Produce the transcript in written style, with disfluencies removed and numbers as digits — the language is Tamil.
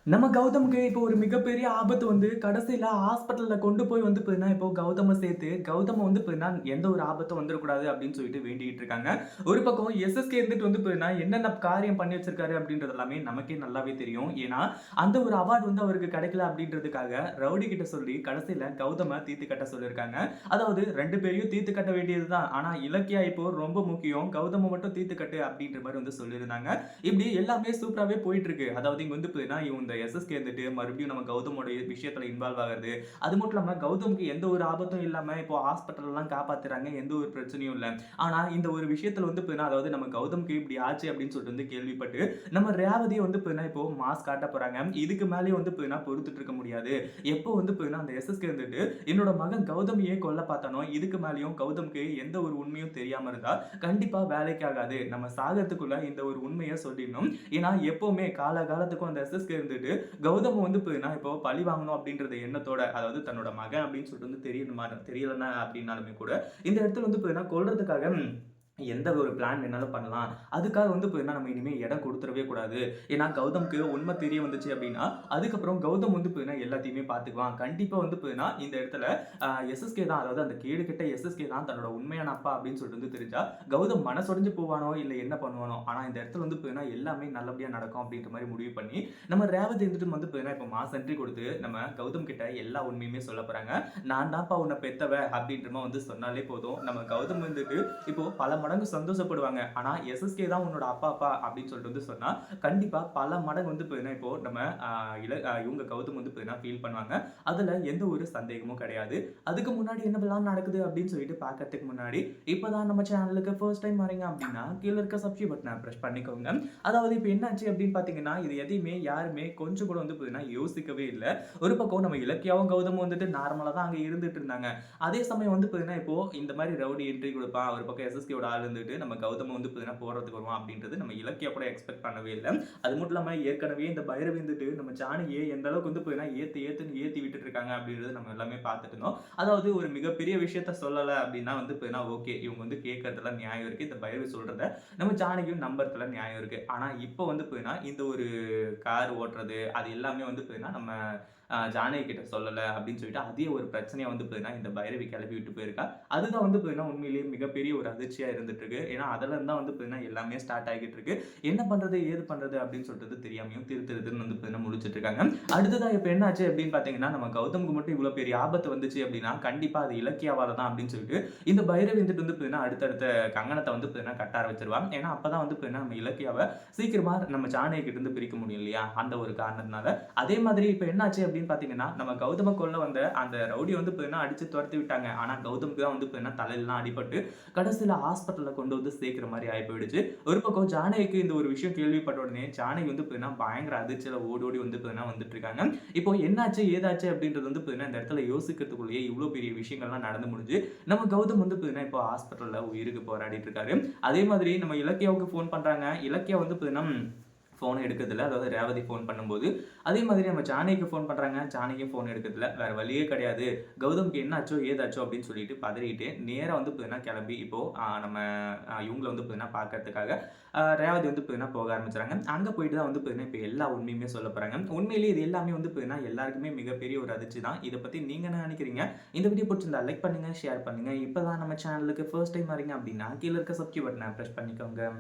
நம்ம கௌதமுக்கு இப்போ ஒரு மிகப்பெரிய ஆபத்து வந்து கடைசியில ஹாஸ்பிட்டல்ல கொண்டு போய் வந்து பார்த்தீங்கன்னா, இப்போ கௌதம சேர்த்து கௌதம வந்து பார்த்தீங்கன்னா, எந்த ஒரு ஆபத்தும் வந்துரக்கூடாது அப்படின்னு சொல்லிட்டு வேண்டிக்கிட்டு இருக்காங்க. ஒரு பக்கம் எஸ்எஸ்கே இருந்துட்டு வந்து பார்த்தீங்கன்னா, என்னென்ன காரியம் பண்ணி வச்சிருக்காரு அப்படின்றது எல்லாமே நமக்கே நல்லாவே தெரியும். ஏன்னா, அந்த ஒரு அவார்ட் வந்து அவருக்கு கிடைக்கல அப்படின்றதுக்காக ரவுடி கிட்ட சொல்லி கடைசியில கௌதம தீர்த்து கட்ட சொல்லியிருக்காங்க. அதாவது 2 பேரையும் தீர்த்து கட்ட வேண்டியது தான். ஆனா இலக்கியா இப்போ ரொம்ப முக்கியம். கௌதம மட்டும் தீர்த்து கட்டு அப்படின்ற மாரி வந்து சொல்லியிருந்தாங்க. இப்படி எல்லாமே சூப்பராவே போயிட்டு இருக்கு. அதாவது இங்க வந்து பார்த்தீங்கன்னா, இந்த எஸ்எஸ்கே இருந்துட்டு மறுபடியும் நம்ம கௌதமோட விஷயத்துல இன்வால்வ் ஆகுறது. அது மட்டும் இல்லாம கௌதம்க்கு எந்த ஒரு ஆபத்தும் இல்லாம இப்போ ஹாஸ்பிட்டல்லாம் காப்பாத்துறாங்க. எந்த ஒரு பிரச்சனையும் இல்ல. ஆனா இந்த ஒரு விஷயத்துல வந்து பார்த்தீங்கன்னா, அதாவது நம்ம கௌதம்க்கு இப்படி ஆச்சு அப்படின்னு சொல்லிட்டு வந்து கேள்விப்பட்டு, நம்ம ரேவதிய வந்து பார்த்தீங்கன்னா, இப்போ மாஸ் காட்ட போறாங்க. இதுக்கு மேலயும் வந்து பார்த்தீங்கன்னா பொறுத்துட்டு இருக்க முடியாது. எப்போ வந்து பார்த்தீங்கன்னா, அந்த எஸ்எஸ்கே இருந்துட்டு என்னோட மகன் கௌதம் ஏன் கொல்ல பார்த்தானோ, இதுக்கு மேலயும் கௌதம்க்கு எந்த ஒரு உண்மையும் தெரியாம இருந்தா கண்டிப்பா வேலைக்கு ஆகாது. நம்ம சாகறதுக்குள்ள இந்த ஒரு உண்மைய சொல்லிடணும். ஏன்னா எப்பவுமே காலகாலத்துக்கும் அந்த எஸ்எஸ்கே இருந்துட்டு கௌதம் வந்து இப்போ பழி வாங்கணும் அப்படின்ற எண்ணத்தோட, அதாவது தன்னோட மகன் அப்படின்னு சொல்லிட்டு வந்து தெரியணுமா தெரியலன்னா அப்படின்னாலுமே கூட இந்த இடத்துல வந்து கொல்றதுக்காக எந்த ஒரு பிளான் வேணாலும் பண்ணலாம். அதுக்காக வந்து நம்ம இனிமே இடம் குடுத்துறவே கூடாது. ஏன்னா கௌதம்க்கு உண்மை தெரிய வந்துச்சு அப்படின்னா, அதுக்கப்புறம் கௌதம் வந்து எல்லாத்தையுமே பார்த்துக்குவான். கண்டிப்பா வந்து இந்த இடத்துல எஸ்எஸ்கே தான், அதாவது அந்த கேடுகெட்ட எஸ்எஸ்கே தான் தன்னோட உண்மையான அப்பா அப்படின்னு சொல்லிட்டு வந்து தெரிஞ்சா, கௌதம் மனசொடைஞ்சு போவானோ, இல்ல என்ன பண்ணுவானோ, ஆனா இந்த இடத்துல வந்து எல்லாமே நல்லபடியா நடக்கும் அப்படின்ற மாரி முடிவு பண்ணி, நம்ம ரேவதி இருந்துட்டு வந்து இப்ப மாஸ் என்ட்ரி கொடுத்து, நம்ம கௌதம் கிட்ட எல்லா உண்மையுமே சொல்லப் போறாங்க. நான் தான்ப்பா உன்னை பெத்தவ அப்படின்ற மாரி வந்து சொன்னாலே போதும். நம்ம கௌதம் வந்துட்டு இப்போ பல மடங்கு சந்தோஷப்படுவாங்க. ஆனா எஸ்எஸ்கே தான் உன்னோட அப்பா அப்படின்னு சொல்லிட்டு வந்து சொன்னா, கண்டிப்பா பல மடங்கு வந்து இப்போ நம்ம இவங்க கௌதம் வந்து ஃபீல் பண்ணுவாங்க. அதுல எந்த ஒரு சந்தேகமும் கிடையாது. அதுக்கு முன்னாடி என்னவெல்லாம் நடக்குது அப்படின்னு சொல்லிட்டு பார்க்கறதுக்கு முன்னாடி, இப்பதான் நம்ம சேனலுக்கு ஃபர்ஸ்ட் டைம் வரீங்க அப்படின்னா, கீழ இருக்க சப்ஸ்கிரைப் பட்டனை பிரஸ் பண்ணிக்கோங்க. அதாவது இப்ப என்னாச்சு அப்படின்னு பார்த்தீங்கன்னா, இது எதையுமே யாருமே கொஞ்சம் கூட வந்து யோசிக்கவே இல்ல. ஒரு பக்கம் நம்ம இலக்கியாவும் கௌதமும் வந்துட்டு நார்மலா தான் அங்க இருந்துட்டு இருந்தாங்க. அதே சமயம் வந்து இப்போ இந்த மாதிரி ரவுடி என்ட்ரி குடுப்பான். ஒரு பக்கம் எஸ்எஸ்கேவோட ஆள் இருந்துட்டு நம்ம கௌதம வந்து போடுறதுக்கு வருவான் அப்படின்றது நம்ம இலக்கியா கூட எக்ஸ்பெக்ட் பண்ணவே இல்ல. அது மட்டும் இல்லாம ஏற்கனவே இந்த பைரவி வந்துட்டு நம்ம ஜானகியை எந்த அளவுக்கு வந்து ஏத்துன்னு ஏத்தி விட்டுட்டு இருக்காங்க அப்படின்றது நம்ம எல்லாமே பார்த்துட்டு இருந்தோம். அதாவது ஒரு மிகப்பெரிய விஷயத்த சொல்லல அப்படின்னா வந்து ஓகே, இவங்க வந்து கேட்கறதுல நியாயம் இருக்கு. இந்த பைரவி சொல்றத நம்ம ஜானகியும் நம்புறதுல நியாயம் இருக்கு. ஆனா இப்போ வந்து இந்த ஒரு கார் ஓட்டுறது அது எல்லாமே வந்து நம்ம ஜானகி கிட்ட சொல்லல அப்படின்னு சொல்லிட்டு அதே ஒரு பிரச்சனையா வந்து இந்த பைரவி கிளப்பி விட்டு போயிருக்கா. அதுதான் வந்து உண்மையிலேயே மிகப்பெரிய ஒரு அதிர்ச்சியா இருந்துட்டு இருக்கு. ஏன்னா அதுல இருந்தா வந்து எல்லாமே ஸ்டார்ட் ஆகிட்டு இருக்கு. என்ன பண்றது ஏது பண்றது அப்படின்னு சொல்லிட்டு தெரியாமையும் திருத்துன்னு வந்து முடிச்சிட்டு இருக்காங்க. அடுத்ததா இப்ப என்ன ஆச்சு அப்படின்னு பாத்தீங்கன்னா, நம்ம கௌதமுக்கு மட்டும் இவ்வளவு பெரிய ஆபத்து வந்துச்சு அப்படின்னா கண்டிப்பா அது இலக்கியாவால தான் அப்படின்னு சொல்லிட்டு இந்த பைரவி வந்துட்டு வந்து அடுத்தடுத்த கங்கணத்தை வந்து கட்ட ஆரம்பிச்சிருவாங்க. ஏன்னா அப்பதான் வந்து நம்ம இலக்கியாவை சீக்கிரமா நம்ம ஜானகி கிட்ட இருந்து பிரிக்க முடியும் இல்லையா, அந்த ஒரு காரணத்தினால. அதே மாதிரி இப்ப என்னாச்சு அப்படின்னு பாத்தீங்கன்னா, நம்ம கௌதம கொல்ல வந்த அந்த ரவுடி வந்து அடிச்சு துரத்தி விட்டாங்க. ஆனா கௌதமுக்கு தான் வந்து தலையெல்லாம் அடிபட்டு கடைசியில ஹாஸ்பிட்டல்ல கொண்டு வந்து சேர்க்கிற மாதிரி ஆகி போயிடுச்சு. ஒரு பக்கம் ஜானகிக்கு இந்த ஒரு விஷயம் கேள்விப்பட்ட உடனே ஜானகி வந்து பயங்கர அதிர்ச்சியில ஓடி வந்து வந்துட்டு இருக்காங்க. இப்போ என்னாச்சு ஏதாச்சு அப்படின்றது வந்து இந்த இடத்துல யோசிக்கிறதுக்குள்ளேயே இவ்வளவு பெரிய விஷயங்கள்லாம் நடந்து முடிஞ்சு நம்ம கௌதம் வந்து இப்போ ஹாஸ்பிட்டல்ல உயிருக்கு போராடிட்டு இருக்காரு. அதே மாதிரி நம்ம இலக்கியாவுக்கு போன் பண்றாங்க. இலக்கியா வந்து ஃபோன் எடுக்கிறதில்ல. அதாவது ரேவதி ஃபோன் பண்ணும்போது, அதே மாதிரி நம்ம ஜானகிக்கு ஃபோன் பண்றாங்க. ஜானகியும் ஃபோன் எடுக்கிறதில்ல. வேற வழியே கிடையாது. கௌதம்க்கு என்னாச்சோ, ஏதாச்சோ அப்படின்னு சொல்லிட்டு பதறிட்டு நேரா வந்து கிளம்பி இப்போ நம்ம இவங்கள வந்து பார்க்கறதுக்காக ரேவதி வந்து போக ஆரம்பிச்சுறாங்க. அங்க போயிட்டு தான் வந்து இப்ப எல்லா உண்மையுமே சொல்லப் போறாங்க. உண்மையிலேயே இது எல்லாமே வந்து எல்லாருக்குமே மிகப்பெரிய ஒரு அதிர்ச்சி தான். இத பத்தி நீங்க என்ன நினைக்கிறீங்க? இந்த வீடியோ பிடிச்சிருந்தா லைக் பண்ணுங்க, ஷேர் பண்ணுங்க. இப்பதான் நம்ம சேனலுக்கு ஃபர்ஸ்ட் டைம் வரீங்க அப்படின்னா, கீழ இருக்க சப்ஸ்கிரைப் பட்டனை பிரஸ் பண்ணிக்கோங்க.